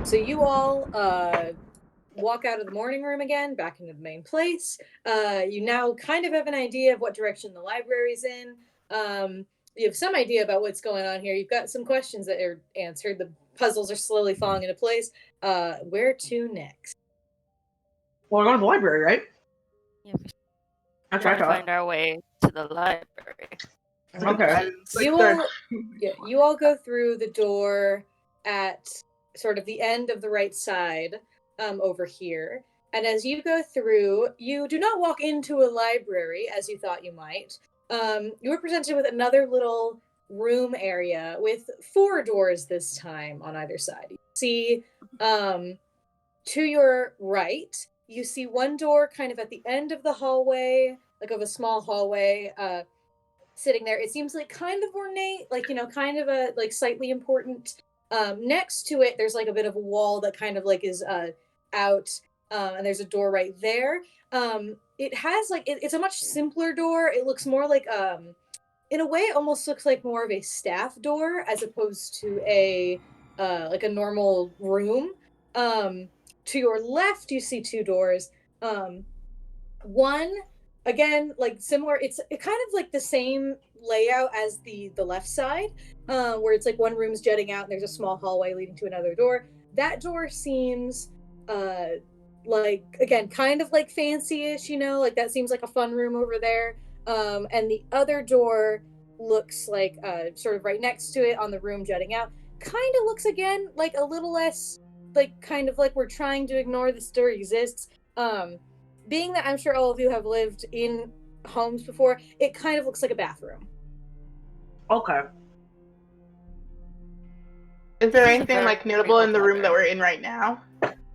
So you all walk out of the morning room again, back into the main place. You now kind of have an idea of what direction the library's in. You have some idea about what's going on here. You've got some questions that are answered. The puzzles are slowly falling into place. Where to next? Well, we're going to the library, right? Yeah, That's right. find our way to the library. Okay. You all go through the door at sort of the end of the right side over here. And as you go through, you do not walk into a library as you thought you might. You were presented with another little room area with 4 doors this time on either side. You see to your right, you see one door kind of at the end of the hallway, like of a small hallway, sitting there. It seems like kind of ornate, like, kind of a like slightly important. Next to it, there's like a bit of a wall that kind of like is out, and there's a door right there. It has like it's a much simpler door. It looks more like in a way it almost looks like more of a staff door as opposed to a like a normal room. To your left you see 2 doors. One, again, like similar, it's kind of like the same layout as the left side, where it's like one room's jutting out and there's a small hallway leading to another door. That door seems like, again, kind of like fancy-ish, like that seems like a fun room over there. And the other door looks like sort of right next to it on the room jutting out, kind of looks again like a little less like kind of like we're trying to ignore this door exists. Being that I'm sure all of you have lived in homes before, it kind of looks like a bathroom. Okay. Is there anything like notable in the room that we're in right now?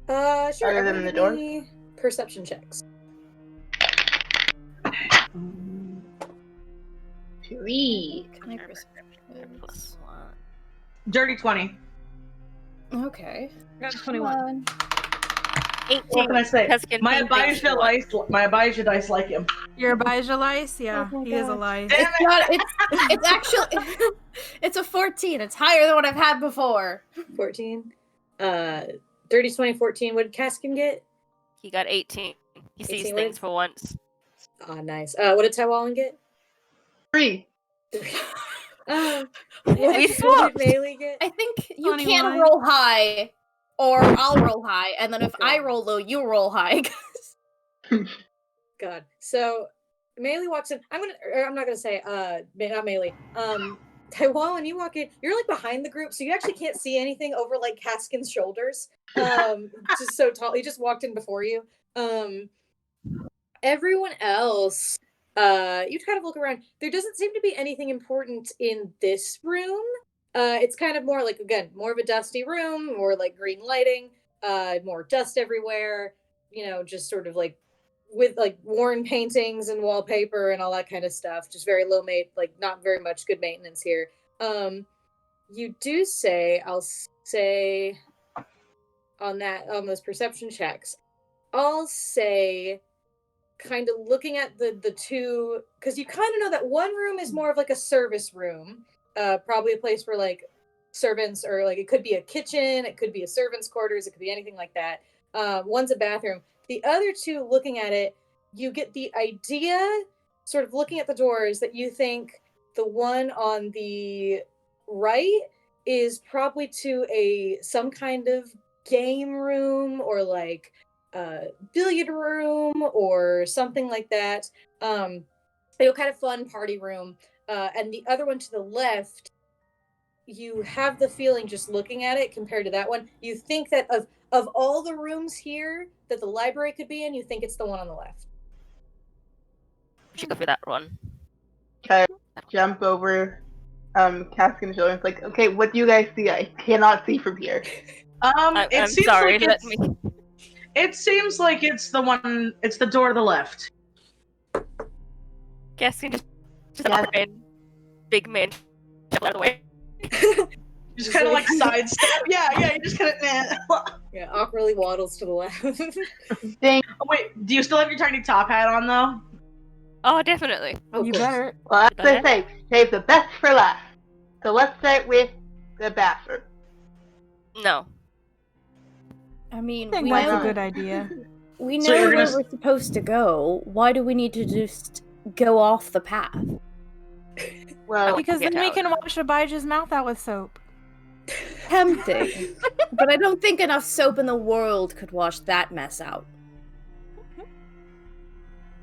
Sure. Other than the door? Perception checks. 3. My perception is... Dirty 20. Okay. Got 21. 18. What can I say? Kaskan My thinks Abijah dice like him. Your Abijah lice? Yeah, Oh my he is a God. lice. It's not. It's actually. It's a 14. It's higher than what I've had before. 14. 30, 20, 14. What did Kaskan get? He got 18. He sees 18 things for once. Oh, nice. What did Tylwalyn get? 3. What We did swapped. Maylee get? I think you 21. can't roll high, or I'll roll high, and then if I roll low, you roll high. God. So Maylee walks in. I'm not gonna say not Maylee. Tylwalyn, you walk in, you're like behind the group, so you actually can't see anything over like Kaskan's shoulders. Just so tall. He just walked in before you. Everyone else, you kind of look around. There doesn't seem to be anything important in this room. It's kind of more like, again, more of a dusty room, more like green lighting, more dust everywhere, just sort of like with like worn paintings and wallpaper and all that kind of stuff. Just very low like not very much good maintenance here. You do say, I'll say on those perception checks, I'll say kind of looking at the 2, because you kind of know that one room is more of like a service room, probably a place for like servants, or like it could be a kitchen, it could be a servant's quarters, it could be anything like that. One's a bathroom. The other 2, looking at it, you get the idea, sort of looking at the doors, that you think the one on the right is probably to some kind of game room, or like billiard room or something like that. Kind of fun party room. And the other one to the left, you have the feeling, just looking at it compared to that one, you think that of all the rooms here that the library could be in, you think it's the one on the left. We should go for that one. Okay, jump over Kaskan's shoulder. It's like, okay, what do you guys see? I cannot see from here. I'm seems sorry. like it seems like it's the door to the left. Kaskan just upgrade. Big man. Jump out of the way. Just kind of like sidestep. Yeah, you just kind of Yeah, awkwardly waddles to the left. Dang. Oh, wait, do you still have your tiny top hat on though? Oh, definitely. Oh, You cool. better. Well, that's what I say. Save the best for last. So let's start with the bathroom. No. I mean, I think we that's know a good idea. we So know you're where gonna we're supposed to go. Why do we need to just go off the path? Well, Because then Get we out. can wash Abijah's mouth out with soap. Tempting. But I don't think enough soap in the world could wash that mess out.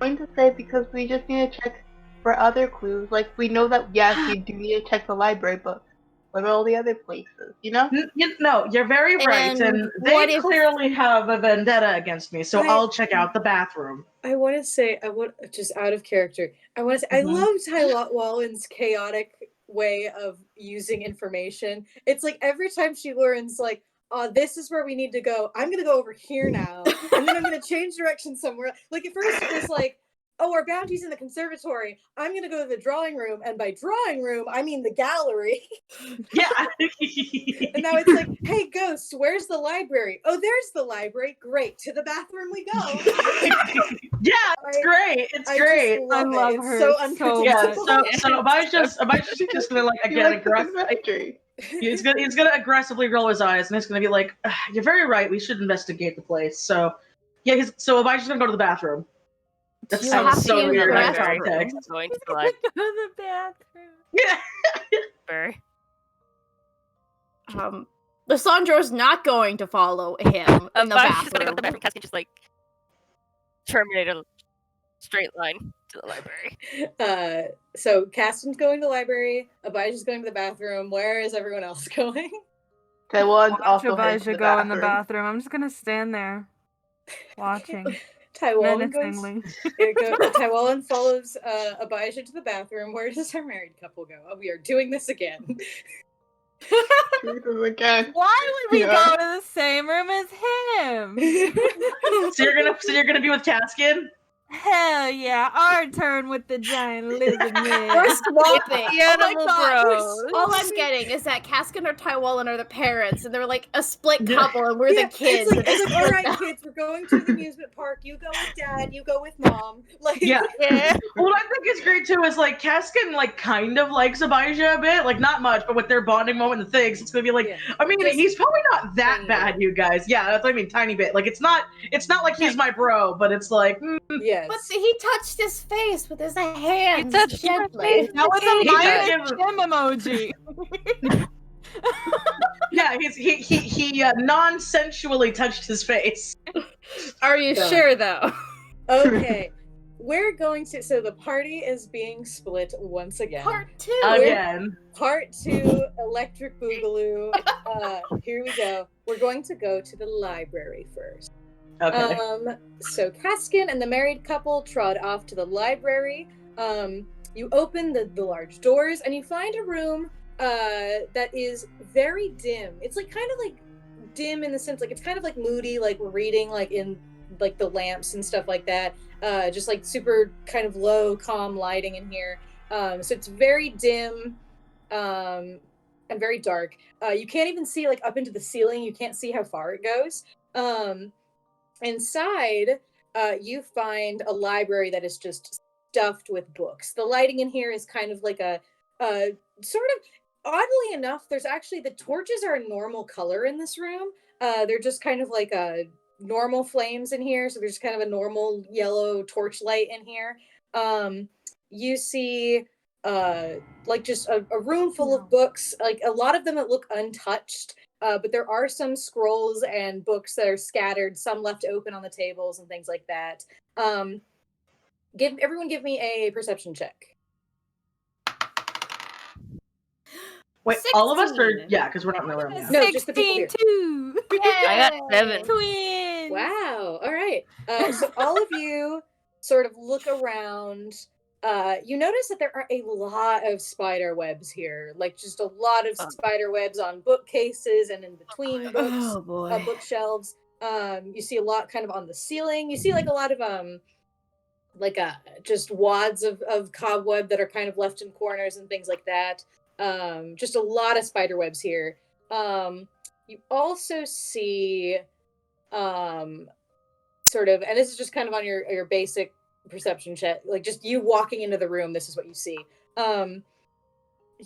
I'm going to say because we just need to check for other clues. Like, we know that, yes, we do need to check the library, but what about all the other places, you know? No, you're very right, And and what they if- clearly have a vendetta against me, so I- I'll check out the bathroom. I want to say, just out of character, I want to say, I Mhm. love Tylwalyn's chaotic way of using information. It's like every time she learns, like, this is where we need to go, I'm going to go over here now, and then I'm going to change direction somewhere. Like, at first it was like, oh, our bounty's in the conservatory, I'm going to go to the drawing room, and by drawing room, I mean the gallery. Yeah. And now it's like, hey, ghosts, where's the library? Oh, there's the library. Great. To the bathroom we go. Yeah, it's great. It's great. I love it. It's her so so unpredictable. Yeah, so Abijah's just gonna like You again like the conservatory. he's gonna aggressively roll his eyes and he's gonna be like, "You're very right. We should investigate the place." So yeah, so Abijah's gonna go to the bathroom. That You sounds have so to use weird the in bathroom. context. Going to the Go to the bathroom. library. Lisandro's not going to follow him in the Abijah's gonna go bathroom. to the bathroom. Kaskan just like terminate a straight line to the library. So Kaston's going to the library. Abijah's going to the bathroom. Where is everyone else going? Taiwan's Watch also headed to Abijah the go in the bathroom. bathroom. I'm just gonna stand there, watching Tylwalyn goes. menacingly. Tylwalyn follows Abijah to the bathroom. Where does our married couple go? Oh, we are doing this again. Again. Why would we Yeah. go to the same room as him? So you're gonna be with Kaskan? Hell yeah, our turn with the giant lizard man. We're swapping. The animal bros. All I'm getting is that Kaskan or Tylwalyn are the parents, and they're like a split Yeah. couple, and we're the kids. It's like, all right, kids, we're going to the amusement park. You go with dad. You go with mom. Like, Yeah. Yeah. What I think is great too is like Kaskan like kind of likes Abijah a bit, like not much, but with their bonding moment and things, it's gonna be like, Yeah. I mean, Just he's probably not that tiny bad, bit. you guys. Yeah, that's what I mean, tiny bit. Like it's not like he's my bro, but it's like Yes. But he touched his face with his hands touched my gently. face. That was a He minus did Jim emoji. yeah, he non-sensually touched his face. Are you Yeah. sure, though? Okay. We're going to. So the party is being split once again. Part 2. Again. Part 2, Electric Boogaloo. Here we go. We're going to go to the library first. Okay. So Kaskan and the married couple trot off to the library. You open the large doors and you find a room that is very dim. It's like kind of like dim in the sense like it's kind of like moody, like we're reading like in like the lamps and stuff like that. Just like super kind of low, calm lighting in here. So it's very dim and very dark. You can't even see like up into the ceiling. You can't see how far it goes. Inside, you find a library that is just stuffed with books. The lighting in here is kind of like a sort of, oddly enough, there's actually, the torches are a normal color in this room. They're just kind of like normal flames in here. So there's kind of a normal yellow torch light in here. You see like just a room full of books, like a lot of them that look untouched. But there are some scrolls and books that are scattered, some left open on the tables and things like that. Everyone give me a perception check. Wait, all of us are 16. yeah, because we're not in the room. Yeah. No, just the people 16 here. too. I got 7. Twins. Wow. All right. So all of you sort of look around. You notice that there are a lot of spider webs here, like just a lot of spider webs on bookcases and in between books, Oh boy. bookshelves. You see a lot kind of on the ceiling. You see like a lot of just wads of cobweb that are kind of left in corners and things like that. Just a lot of spider webs here. You also see sort of, and this is just kind of on your basic perception check, like just you walking into the room, this is what you see.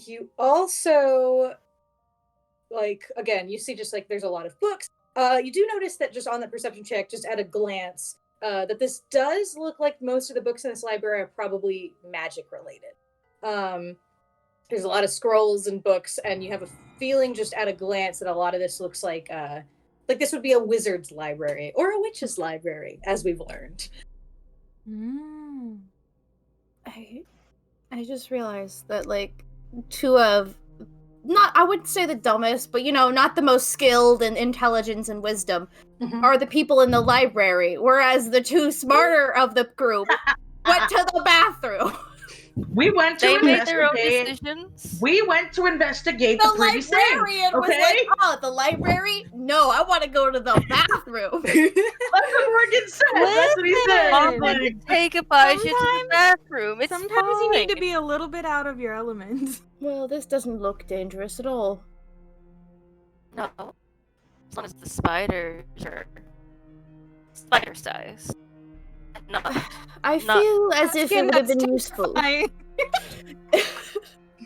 You also, like, again, you see just like there's a lot of books, You do notice that just on the perception check, just at a glance, that this does look like most of the books in this library are probably magic related. There's a lot of scrolls and books, and you have a feeling just at a glance that a lot of this looks like this would be a wizard's library or a witch's library, as we've learned. I just realized that, like, two of, not, I wouldn't say the dumbest, but, not the most skilled in intelligence and wisdom are the people in the library, whereas the two smarter of the group went to the bathroom. We went to They made their own investigate. decisions. We went to investigate The the pretty librarian thing, was like, "Oh, the library? No, I want to go to the bathroom." That's what Morgan said. That's what he said. Mom had to take Abijah to the bathroom. It's Sometimes you need to fine. be a little bit out of your element. Well, this doesn't look dangerous at all. No. As long as the spiders are spider size. I feel as if it would have That's been useful. I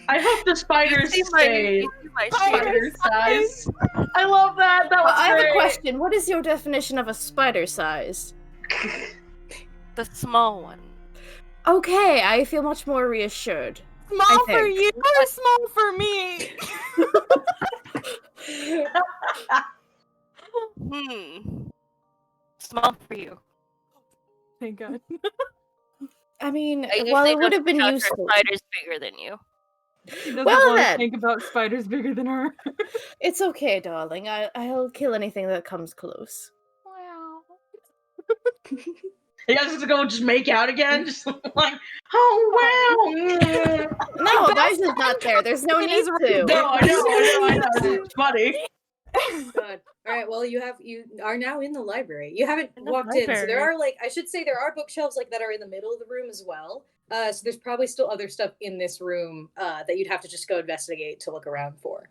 I hope the spiders You stay see my spider size. I love that. That was I have great. a question. What is your definition of a spider size? The small one. Okay, I feel much more reassured. small for think. you or small for me? Small for you. Thank God. I mean, I while usually it would have been don't useful. Spiders bigger than you. She doesn't Well, want to then. think about spiders bigger than her. It's okay, darling. I'll kill anything that comes close. Wow. You guys have to go just make out again? Just like, oh, wow. No, Abijah's not there. There's no It need is to. No, I know. It's funny. God. All right. Well, you are now in the library. You haven't In the walked in, so there library. are I should say there are bookshelves that are in the middle of the room as well. So there's probably still other stuff in this room that you'd have to just go investigate to look around for.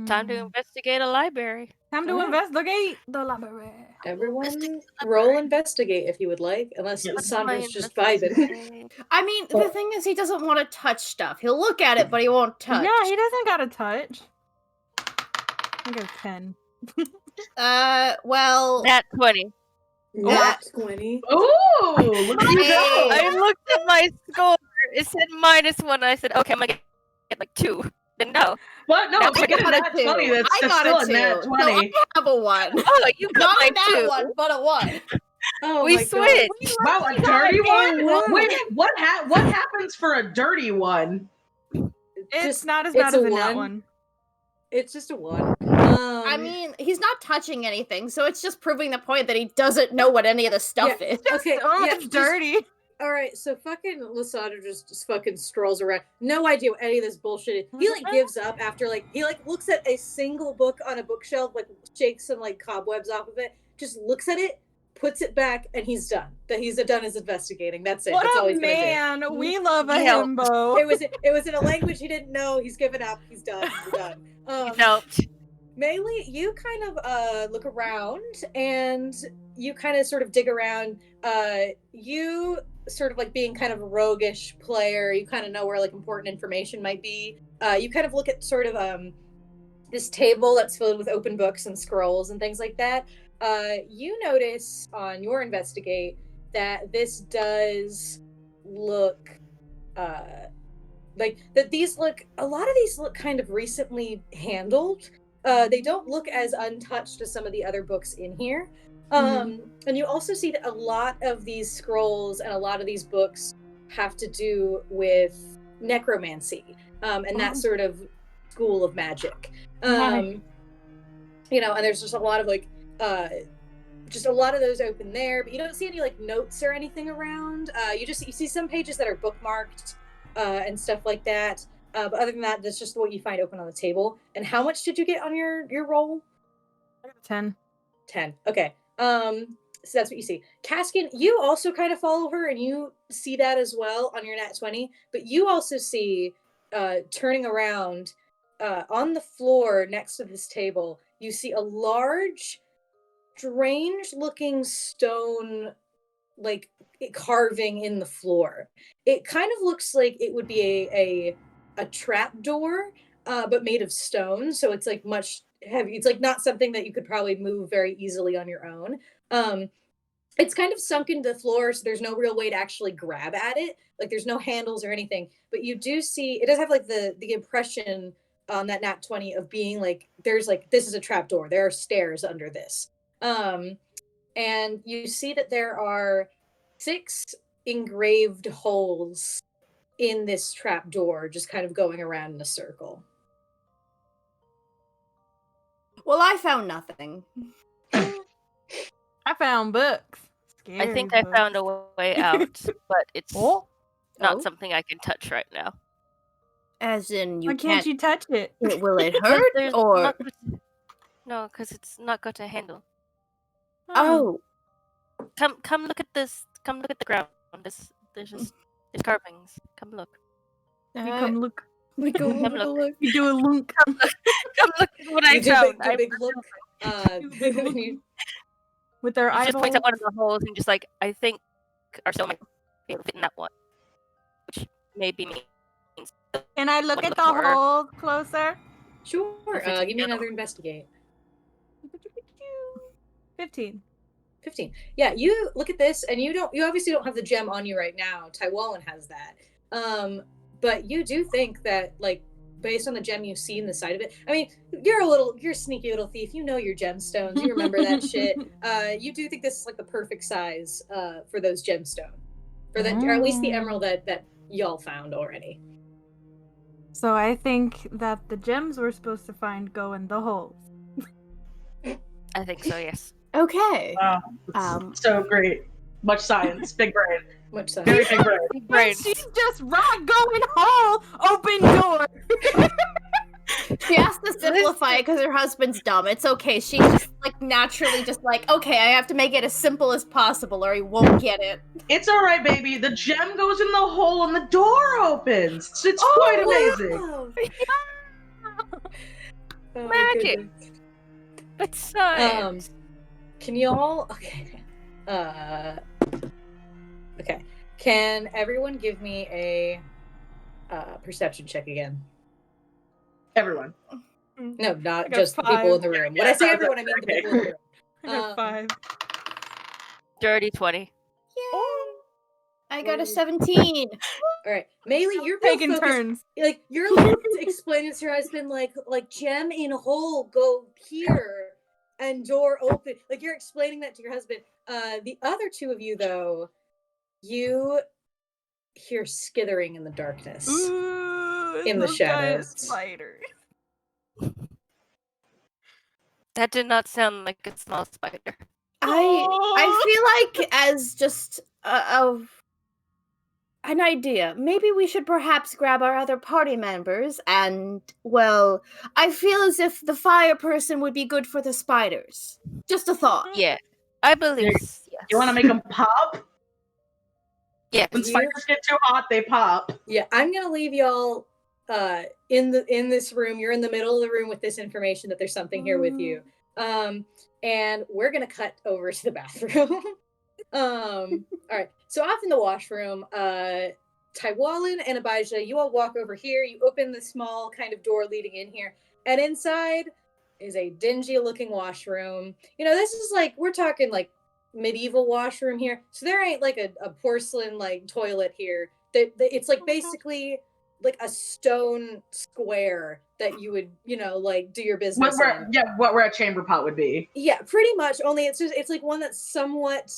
Time to investigate a library. Time to Alright. investigate the library. Everyone, Investigate the roll library. investigate if you would like, unless Yes. Lisandro's just vibing. I mean, the thing is, he doesn't want to touch stuff. He'll look at it, but he won't touch. Yeah, he doesn't got to touch. I think it's 10. Well, Nat 20. Nat 20. Ooh, look at you go. I looked at my score. It said -1. I said, okay, I'm gonna get like 2. Then no. What? No, I if I get a got nat 20, that's I got still a a 2. nat 20. No, I have a 1. Oh, you got Not my a nat 2. 1, but a 1. Oh We my God. switched. Wow, a dirty one? one. Wait, what happens for a dirty one? It's Just- not as it's bad a as a nat 1. one. It's just a 1. I mean, he's not touching anything, so it's just proving the point that he doesn't know what any of the stuff is. okay. Oh, yeah, it's dirty. All right, so fucking Lisandro just fucking strolls around. No idea what any of this bullshit is. He gives up after he looks at a single book on a bookshelf, shakes some cobwebs off of it, just looks at it, puts it back, and he's done. That he's done his investigating. That's it. What That's all a he's gonna do. man. We love a Yeah. himbo. It was in a language he didn't know. He's given up. He's done. We're done. Helped. Maylee, you kind of look around and you kind of sort of dig around. You sort of being kind of a roguish player, you kind of know where important information might be. You kind of look at sort of this table that's filled with open books and scrolls and things like that. You notice on your investigate that this does look that these look, a lot of these look kind of recently handled. They don't look as untouched as some of the other books in here. And you also see that a lot of these scrolls and a lot of these books have to do with necromancy and that sort of school of magic. And there's just a lot of just a lot of those open there, but you don't see any notes or anything around. You see some pages that are bookmarked and stuff like that. But other than that, that's just what you find open on the table. And how much did you get on your roll? 10. 10. Okay. So that's what you see. Kaskan, you also kind of follow her and you see that as well on your nat 20, but you also see turning around on the floor next to this table, you see a large, strange looking stone carving in the floor. It kind of looks like it would be a trap door, but made of stone. So it's heavy. It's like not something that you could probably move very easily on your own. It's kind of sunk into the floor, so there's no real way to actually grab at it. Like there's no handles or anything, but you do see it does have like the impression on that nat 20 of being like there's like this is a trap door. There are stairs under this. And you see that there are 6 engraved holes in this trap door, just kind of going around in a circle. Well, I found nothing. I found books. I think I found a way out, but it's not something I can touch right now. As in, you Why can't you touch it? Will it hurt, or? No, because it's not got a handle. Oh. Come look at this. Come look at the ground. There's carvings. Come look. Come look. We go look. You do a look. Come look at what I found. A big look. With their eyeballs. Just point at one of the holes and just like, I think our soul might be able to fit in that one. Which maybe means... Can I look at the hole closer? Sure. Give me another investigate. 15. Yeah, you look at this and you obviously don't have the gem on you right now. Tylwalyn has that. But you do think that, like, based on the gem you've seen the side of it, I mean, you're a sneaky little thief. You know your gemstones. You remember that shit. You do think this is like the perfect size for those gemstones, or at least the emerald that y'all found already. So I think that the gems we're supposed to find go in the holes. I think so, yes. Okay. So great. Much science. Big brain. Much science. Very big brain. Big brain. She's just going hole, open door. She has to simplify it because her husband's dumb. It's okay. She's just like naturally just like, okay, I have to make it as simple as possible or he won't get it. It's all right, baby. The gem goes in the hole and the door opens. It's quite amazing. Wow. Magic. But science. Can you all... Okay. Can everyone give me a perception check again? Everyone. No, not just the people in the room. When I say everyone, I mean the people in the room. I got 5. Dirty 20. Yay! I got a 17. All right, Maylee, you're taking focused. turns. Like you're like explaining to your husband, like gem in hole, go here, and door open. Like you're explaining that to your husband. The other 2 of you, though, you hear skithering in the darkness. Ooh, in the shadows. Spider. That did not sound like a small spider. I feel like as just an idea, maybe we should perhaps grab our other party members and, well, I feel as if the fire person would be good for the spiders. Just a thought. Yeah, I believe. Yes. You want to make them pop? Yeah. When spiders get too hot, they pop. Yeah, I'm gonna leave y'all in this room. You're in the middle of the room with this information that there's something here with you. And we're gonna cut over to the bathroom. All right. So off in the washroom, Tylwalyn and Abijah, you all walk over here. You open the small kind of door leading in here, and inside is a dingy-looking washroom. You know, this is like we're talking like medieval washroom here. So there ain't like a porcelain like toilet here. It's like basically like a stone square that you would, you know, like do your business in. What where a chamber pot would be. Yeah, pretty much. Only it's like one that's somewhat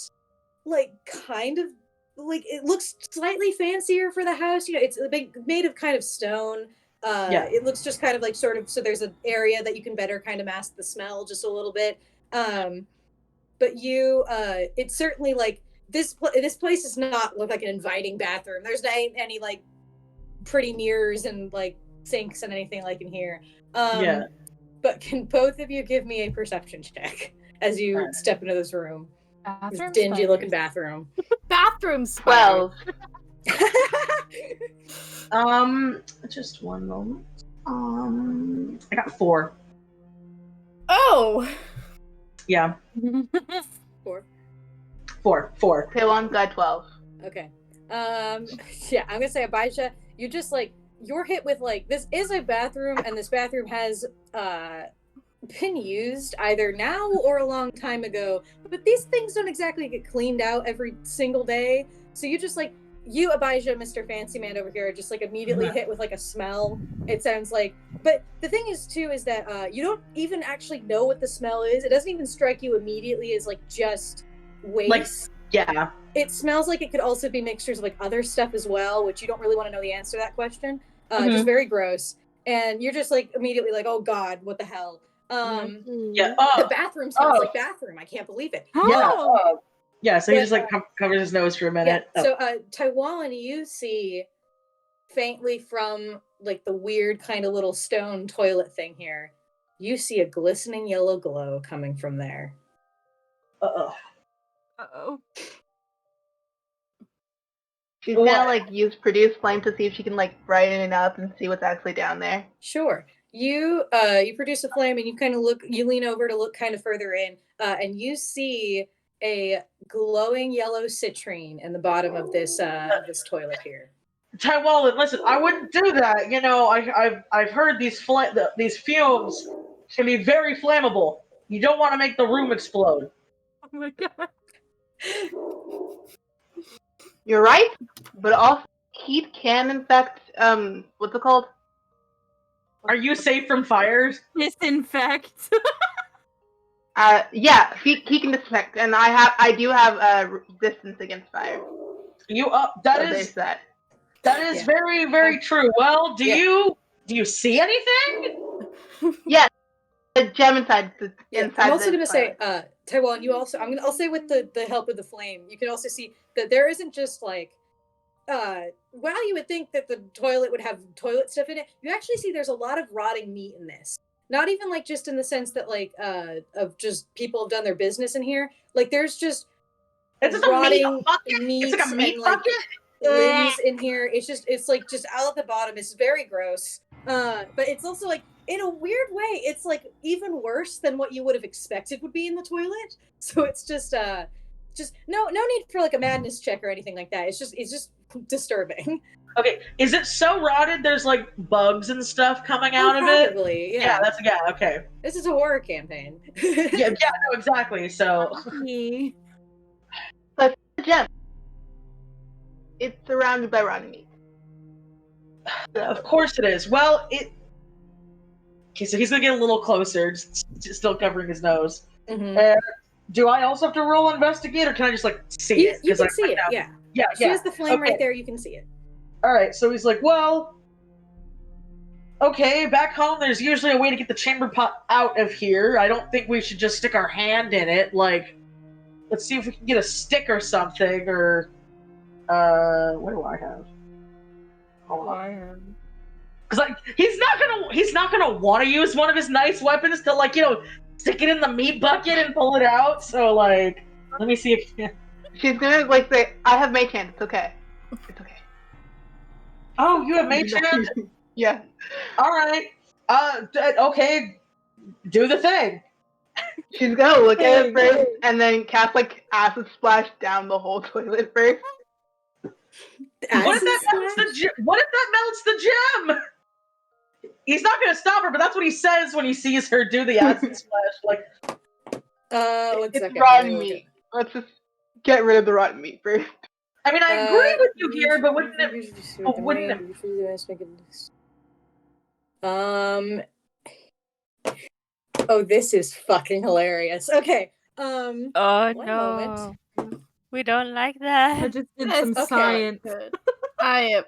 like kind of like it looks slightly fancier for the house. You know, it's made of kind of stone. It looks just kind of like sort of, so there's an area that you can better kind of mask the smell just a little bit. But you, it's certainly like this place does not look like an inviting bathroom. There's not any like pretty mirrors and like sinks and anything like in here. But can both of you give me a perception check as you step into this room? This dingy looking bathroom. Bathroom 12. Just one moment. I got 4. Oh. Yeah. 4. 4. Tylwalyn's got 12. Okay. Yeah, I'm gonna say Abijah, you just like you're hit with like this is a bathroom, and this bathroom has been used either now or a long time ago, but these things don't exactly get cleaned out every single day. So you just you, Abijah, Mr. Fancy Man over here, are just immediately hit with a smell. It sounds like, but the thing is too is that you don't even actually know what the smell is. It doesn't even strike you immediately as just waste. Yeah. It smells like it could also be mixtures of other stuff as well, which you don't really want to know the answer to that question. Just very gross. And you're just immediately oh God, what the hell? The bathroom smells like bathroom. I can't believe it. Yeah, so he just covers his nose for a minute. Yeah. So Tylwalyn, you see faintly from the weird kind of little stone toilet thing here, you see a glistening yellow glow coming from there. Uh-oh. She's gonna use produce flame to see if she can brighten it up and see what's actually down there. Sure. You produce a flame and you kind of you lean over to look kind of further in, and you see a glowing yellow citrine in the bottom of this toilet here. Tylwalyn, listen, I wouldn't do that. I've heard these fumes can be very flammable. You don't want to make the room explode. Oh my God. You're right, but also heat can infect what's it called? Are you safe from fires? Disinfect. Yeah, he can disinfect, and I do have resistance against fire. That is very, very true. Well, do you see anything? Yeah, the gem inside I'm also gonna say, Tylwalyn, I'll say with the help of the flame, you can also see that there isn't just while you would think that the toilet would have toilet stuff in it, you actually see there's a lot of rotting meat in this. Not even just in the sense that of just people have done their business in here. There's just rotting meat. It's a meat bucket. Limbs in here. It's just out at the bottom. It's very gross. But it's also in a weird way, it's even worse than what you would have expected would be in the toilet. So it's just no need for a madness check or anything like that. It's just disturbing. Okay, is it so rotted there's bugs and stuff coming out of it? Probably, yeah. Okay. This is a horror campaign. no, exactly. So but the gem, it's surrounded by rotting meat. Of course it is. Well, okay, so he's gonna get a little closer, just still covering his nose. Mm-hmm. Do I also have to roll investigate, or can I just see it? You can see it. Yeah. She has the flame right there. You can see it. All right, so he's well, okay, back home there's usually a way to get the chamber pot out of here. I don't think we should just stick our hand in it. Let's see if we can get a stick or something, or, what do I have? Hold on. Because, he's not gonna want to use one of his nice weapons to, stick it in the meat bucket and pull it out, so, let me see if... She's gonna, say, I have mage hand, it's okay. It's okay. Oh, you have mage hand? Yeah. Alright. Okay. Do the thing. She's gonna look at it first, and then cast, acid splash down the whole toilet first. What if that melts the gem? He's not gonna stop her, but that's what he says when he sees her do the acid splash. It's rotten meat. Let's just get rid of the rotten meat first. I mean, I agree with you here, but wouldn't it? Oh, this is fucking hilarious. Okay. Oh one no. moment. We don't like that. I just did some science. I am.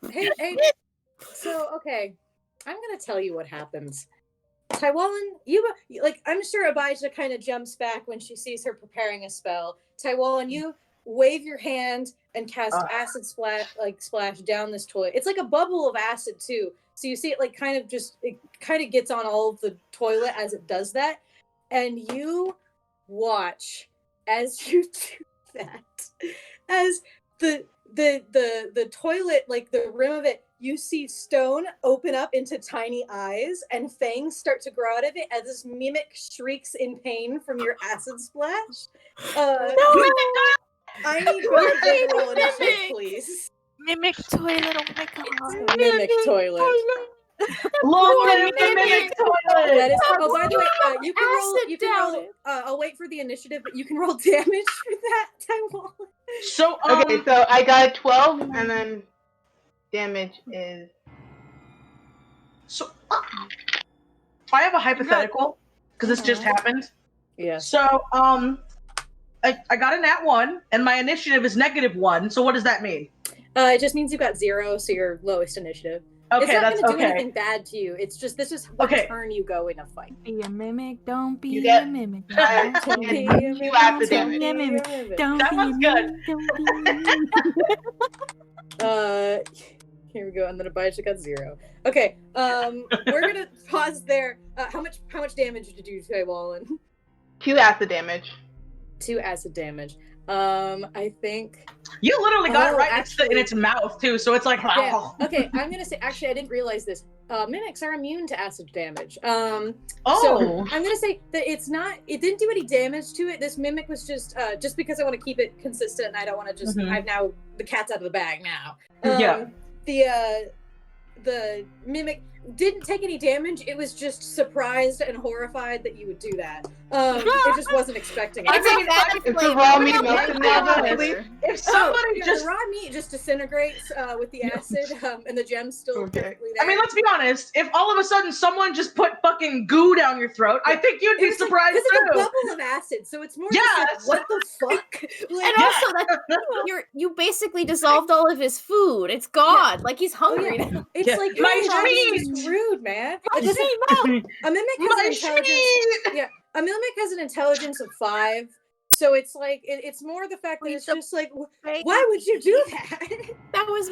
Hey. So, okay. I'm gonna tell you what happens. Tylwalyn, I'm sure Abijah kind of jumps back when she sees her preparing a spell. Tylwalyn, you wave your hand and cast acid splash down this toilet. It's like a bubble of acid too. So you see it kind of gets on all of the toilet as it does that. And you watch as you do that. As the toilet, the rim of it, you see stone open up into tiny eyes and fangs start to grow out of it as this mimic shrieks in pain from your acid splash. I need both of you to roll initiative, please. Mimic toilet, oh my god. Mimic toilet. Long live the mimic toilet! That is. Oh, by the way, you can roll. You can roll. I'll wait for the initiative, but you can roll damage for that, Tylwalyn. So Okay, so I got 12, and then damage is. So I have a hypothetical because this just happened. Yeah. So I got a nat 1, and my initiative is -1. So what does that mean? It just means you got 0, so your lowest initiative. Okay, it's not that's going to do okay. anything bad to you. It's just this is what turn you go in a fight. Be a mimic, don't be You get a mimic. you have the damage. Don't That be one's a good. mimic, don't be a mimic. Here we go, and then Abijah got 0. Okay, we're gonna pause there. How much damage did you do to Tylwalyn? 2 acid damage. 2 acid damage. I think You literally got it right actually, in its mouth too, so it's like. yeah. Okay, I'm gonna say. Actually, I didn't realize this. Mimics are immune to acid damage. So I'm gonna say that it's not. It didn't do any damage to it. This mimic was just because I want to keep it consistent, and I don't want to just. I've now the cat's out of the bag now. Yeah. The mimic didn't take any damage. It was just surprised and horrified that you would do that. It just wasn't expecting it. It's a raw meat melted. If somebody the raw meat just disintegrates with the acid, and the gem's still perfectly there. I mean, let's be honest. If all of a sudden someone just put fucking goo down your throat, I think you'd be surprised too. too. It's a bubble of acid, so it's more just like, what the fuck? And also, that you basically dissolved all of his food. It's gone. Yeah. Like he's hungry now. It's like it's just rude, man. A mimic has an intelligence. Yeah, a mimic has an intelligence of 5. So it's like it's more the fact that it's just like, why would you do that? That was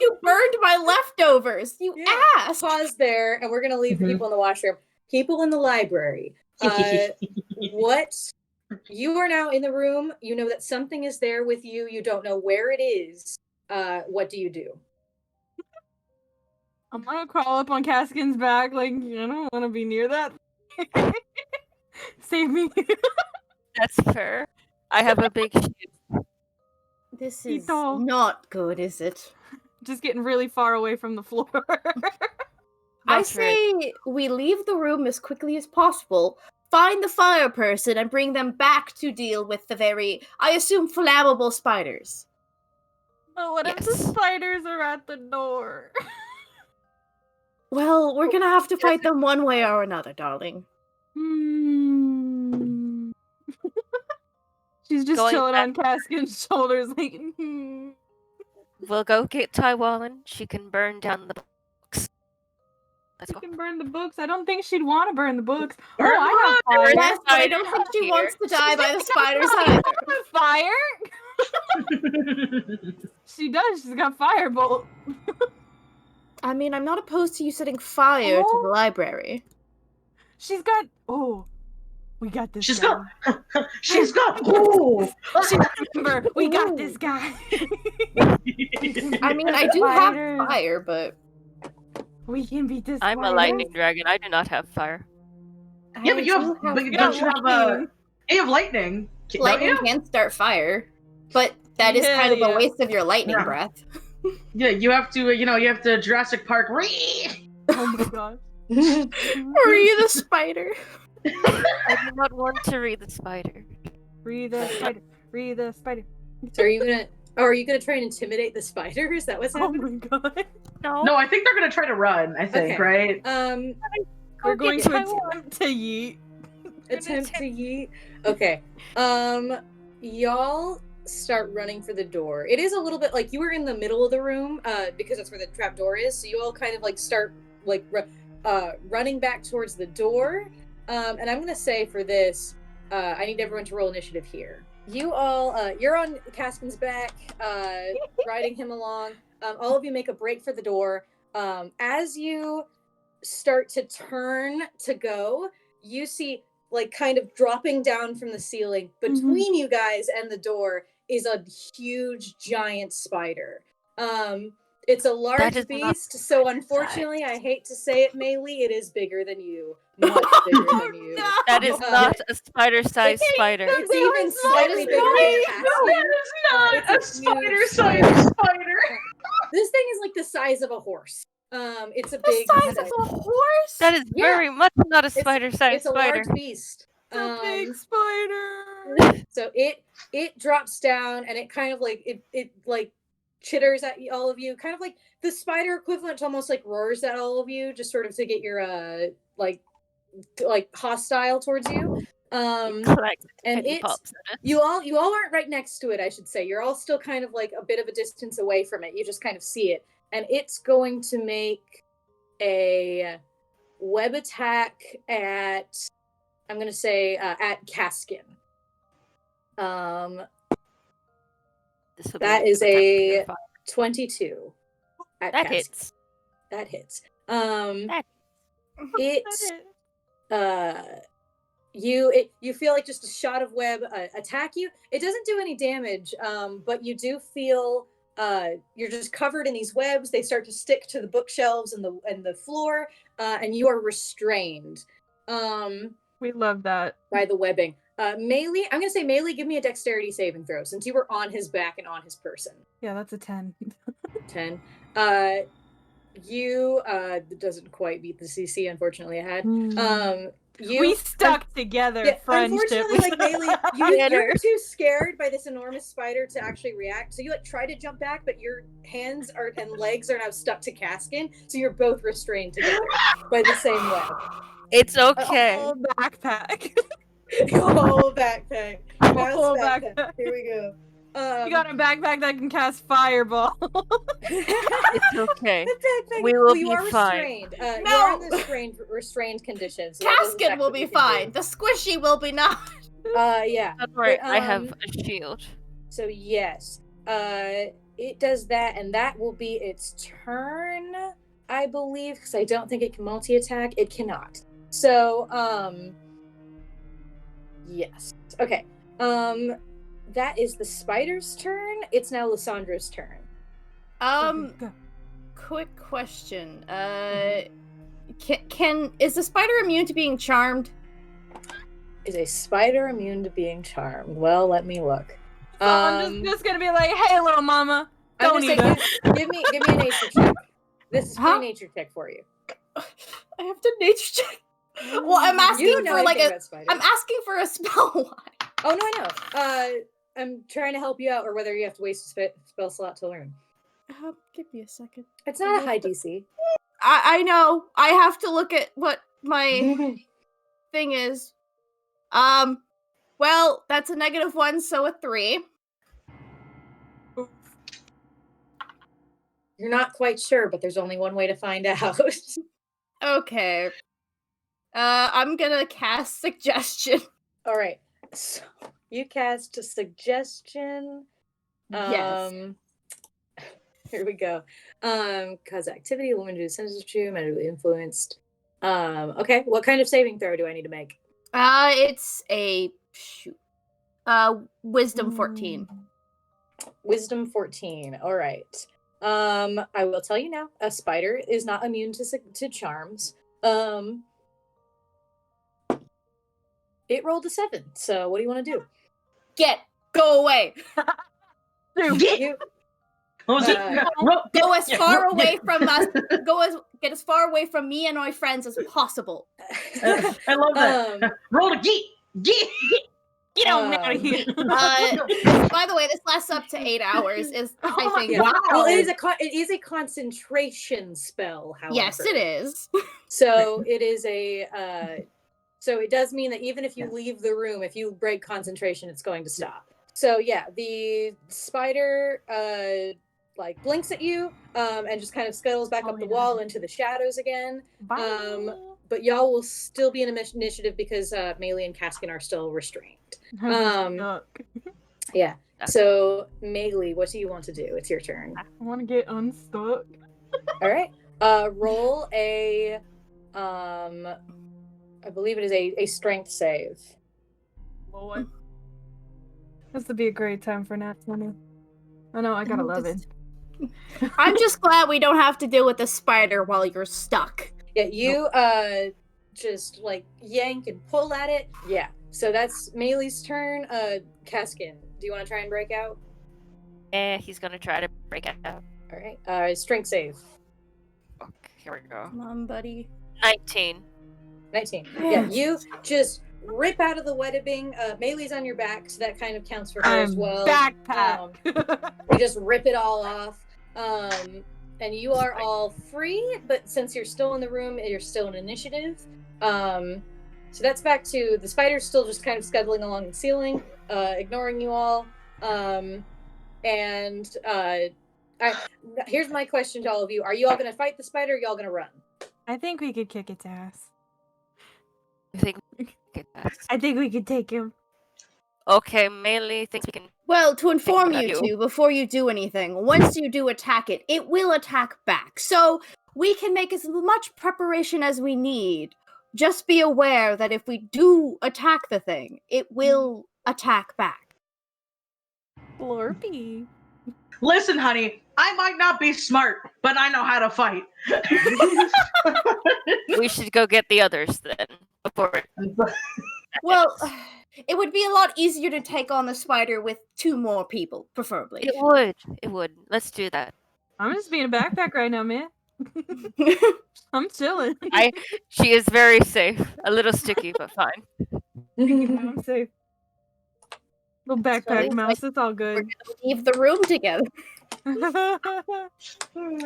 you burned my leftovers. You ass. Pause there, and we're gonna leave the people in the washroom. People in the library. What? You are now in the room. You know that something is there with you. You don't know where it is. What do you do? I'm gonna crawl up on Kaskan's back, like, I don't want to be near that. Save me. That's fair. I have a big shield. This is not good, is it? Just getting really far away from the floor. I say we leave the room as quickly as possible, find the fire person, and bring them back to deal with the very, I assume, flammable spiders. But what if the spiders are at the door? Well, we're gonna have to fight them one way or another, darling. She's just chilling on Kaskan's shoulders, like. We'll go get Tylwalyn. She can burn down the books. She can burn the books. I don't think she'd want to burn the books. I have fire. Yes, but I don't think she wants to die by the spiders either. Fire? She does. She's got firebolt. I mean, I'm not opposed to you setting fire to the library. She's got. Oh, we got this. She's guy. got. She's got. Oh, remember, we got this guy. I mean, I do have fire, but we can beat this. I'm a lightning dragon. I do not have fire. Yeah, but you have. But don't you have you have lightning. Lightning can start fire, but that is kind of a waste of your lightning breath. Yeah, you have to. You have to Jurassic Park. Oh my god. Free the spider. I do not want to read the spider. Free the spider. Free the spider. So are you gonna try and intimidate the spider? Is that what's happening? Oh my god. No, I think they're gonna try to run. I think, right? We're going to attempt to yeet. Attempt to yeet. Okay. Y'all start running for the door. It is a little bit like you were in the middle of the room, because that's where the trap door is. So you all kind of like start like running back towards the door. And I'm gonna say for this, I need everyone to roll initiative here. You all, you're on Kaskan's back, riding him along. All of you make a break for the door. As you start to turn to go, you see, like, kind of dropping down from the ceiling between you guys and the door is a huge, giant spider. It's a large beast, so unfortunately, I hate to say it, Maylee, it is bigger than you. Much bigger than you. No. That is not a spider-sized spider. It's even slightly bigger than No, that is not a spider-sized spider. This thing is like the size of a horse. It's a The big size of a horse? That is Yeah. very much not a spider-sized It's a spider. large beast. It's a big spider. So it drops down and it kind of like it like chitters at all of you, kind of like the spider equivalent, almost like roars at all of you, just sort of to get your like hostile towards you. And you all aren't right next to it, I should say. You're all still kind of like a bit of a distance away from it. You just kind of see it, and it's going to make a web attack at, I'm going to say at Kaskan. That is a 22 at that Kaskan. hits. That hits. You feel like just a shot of web attack you. It doesn't do any damage, but you do feel you're just covered in these webs. They start to stick to the bookshelves and the floor, and you are restrained. We love that. By the webbing. Maylee, I'm gonna say Maylee, give me a dexterity saving throw since you were on his back and on his person. Yeah, that's a 10. 10. You doesn't quite beat the CC, unfortunately. I had. We stuck together, friendship. Unfortunately, like Maylee, you're too scared by this enormous spider to actually react. So you like try to jump back, but your hands and legs are now stuck to Kaskan, so you're both restrained together by the same web. It's okay. A whole backpack. Whole backpack. Whole backpack. Here we go. You got a backpack that can cast fireball. It's okay. We Well, will you be are fine. restrained. You are in the restrained condition. So Kaskan will be fine. The squishy will be not. Yeah. That's right. But, I have a shield. So yes, it does that, and that will be its turn, I believe, because I don't think it can multi-attack. It cannot. So, yes. Okay. That is the spider's turn. It's now Lisandro's turn. Quick question. Is the spider immune to being charmed? Is a spider immune to being charmed? Well, let me look. So I'm just gonna be like, hey, little mama, don't eat it. Give me a nature check. This is a nature check for you. I have to nature check. Well, I'm asking for like I'm asking for a spell. Oh no, I know. I'm trying to help you out, or whether you have to waste a spell slot to learn. Give me a second. It's not a high DC. I know. I have to look at what my thing is. Well, that's a -1, so a 3. You're not quite sure, but there's only one way to find out. Okay. I'm gonna cast Suggestion. All right. So you cast a Suggestion. Yes. Here we go. Cause activity, limited sensitive, medically influenced. Okay. What kind of saving throw do I need to make? It's a Wisdom 14. Wisdom 14. All right. I will tell you now. A spider is not immune to charms. It rolled a 7. So what do you want to do? Go away. What was it? Go as far away from us. Get as far away from me and my friends as possible. I love that. Roll to get on out of here. By the way, this lasts up to 8 hours. I think. Wow. Well, it is a concentration spell. However, yes, it is. So it is a. So it does mean that even if you leave the room, if you break concentration, it's going to stop. So yeah, the spider like blinks at you and just kind of scuttles back up the wall into the shadows again. But y'all will still be in initiative because Maylee and Kaskan are still restrained. Yeah. So Maylee, what do you want to do? It's your turn. I want to get unstuck. All right. Roll a I believe it is a strength save. Lord. This would be a great time for Nat 20. Oh no, I got 11. I'm just glad we don't have to deal with the spider while you're stuck. Yeah, you just like yank and pull at it. Yeah. So that's Maylee's turn. Kaskan, do you want to try and break out? He's gonna try to break out. All right. Strength save. here we go. Come on, buddy. 19. 19. Yeah, you just rip out of the webbing. Maylee's on your back, so that kind of counts for her as well. Backpack. You just rip it all off. And you are all free, but since you're still in the room, you're still in initiative. So that's back to the spider's still just kind of scuttling along the ceiling, ignoring you all. Here's my question to all of you. Are you all going to fight the spider or are you all going to run? I think we could kick its ass. I think we can get that. I think we could take him. Okay, Maylee thinks we can. Well, to inform Thank you you. two, before you do anything, once you do attack it, it will attack back. So we can make as much preparation as we need. Just be aware that if we do attack the thing, it will attack back. Blurpy. Listen, honey, I might not be smart, but I know how to fight. We should go get the others then. Before. Well, it would be a lot easier to take on the spider with 2 more people, preferably. It would. It would. Let's do that. I'm just being a backpack right now, man. I'm chilling. She is very safe. A little sticky, but fine. I'm safe. Little backpack it's mouse, like it's all We're good. gonna leave the room together.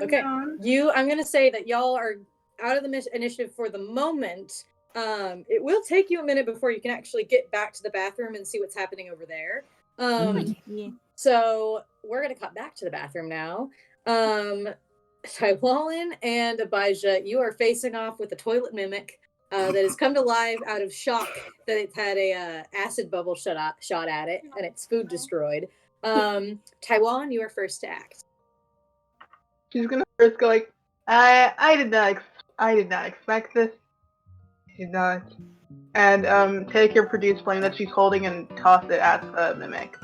Okay. I'm going to say that y'all are out of the initiative for the moment. It will take you a minute before you can actually get back to the bathroom and see what's happening over there. Yeah. So we're going to cut back to the bathroom now. Tylwalyn and Abijah, you are facing off with the toilet mimic that has come to life out of shock that it's had a acid bubble shot at it and its food destroyed. Tylwalyn, you are first to act. She's gonna first go like, I did not expect this. She's not. And take her produce flame that she's holding and toss it at the mimic.